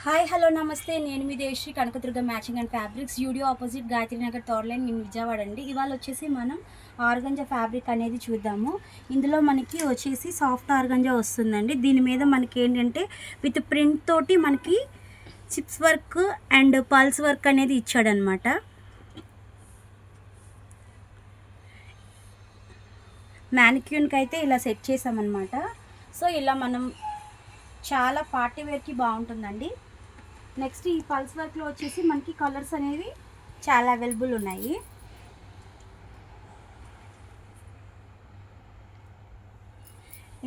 Hi hello నమస్తే. నేను మీ దేశ్రీ Kanakadurga matching and fabrics studio opposite Gayatri Nagar third line నేను విజయవాడ అండి. ఇవాళ వచ్చేసి మనం ఆర్గంజా ఫ్యాబ్రిక్ అనేది చూద్దాము. ఇందులో మనకి వచ్చేసి సాఫ్ట్ ఆర్గంజా వస్తుందండి. దీని మీద మనకి ఏంటంటే విత్ ప్రింట్ తోటి మనకి chips work and pulse work అనేది ఇచ్చాడనమాట. మ్యానిక్యూన్కి అయితే ఇలా సెట్ చేసామన్నమాట. సో ఇలా మనం చాలా పార్టీ వేర్కి బాగుంటుందండి. నెక్స్ట్ ఈ పల్స్ వర్క్లో వచ్చేసి మనకి కలర్స్ అనేవి చాలా అవైలబుల్ ఉన్నాయి.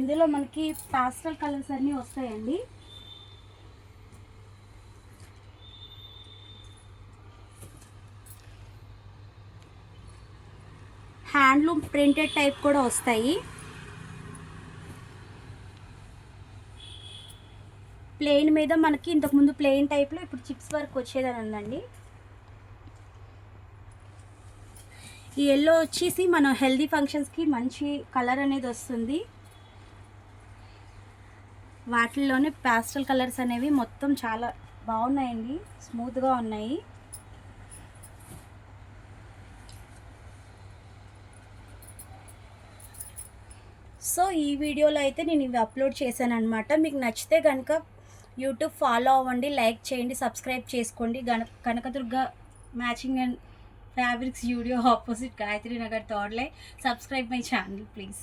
ఇందులో మనకి పాస్టల్ కలర్స్ అన్నీ వస్తాయండి. హ్యాండ్లూమ్ ప్రింటెడ్ టైప్ కూడా వస్తాయి. ప్లెయిన్ మీద మనకి ఇంతకుముందు ప్లెయిన్ టైప్లో ఇప్పుడు చిప్స్ వర్క్ వచ్చేదని ఉందండి. ఈ ఎల్లో వచ్చేసి మనం హెల్దీ ఫంక్షన్స్కి మంచి కలర్ అనేది వస్తుంది. వాటిల్లోనే పాస్టల్ కలర్స్ అనేవి మొత్తం చాలా బాగున్నాయండి, స్మూత్గా ఉన్నాయి. సో ఈ వీడియోలో అయితే నేను ఇవి అప్లోడ్ చేశాను అనమాట. మీకు నచ్చితే కనుక యూట్యూబ్ ఫాలో అవ్వండి, లైక్ చేయండి, సబ్స్క్రైబ్ చేసుకోండి. Kanakadurga matching and fabrics studio opposite Gayatri Nagar third line. Subscribe my channel please.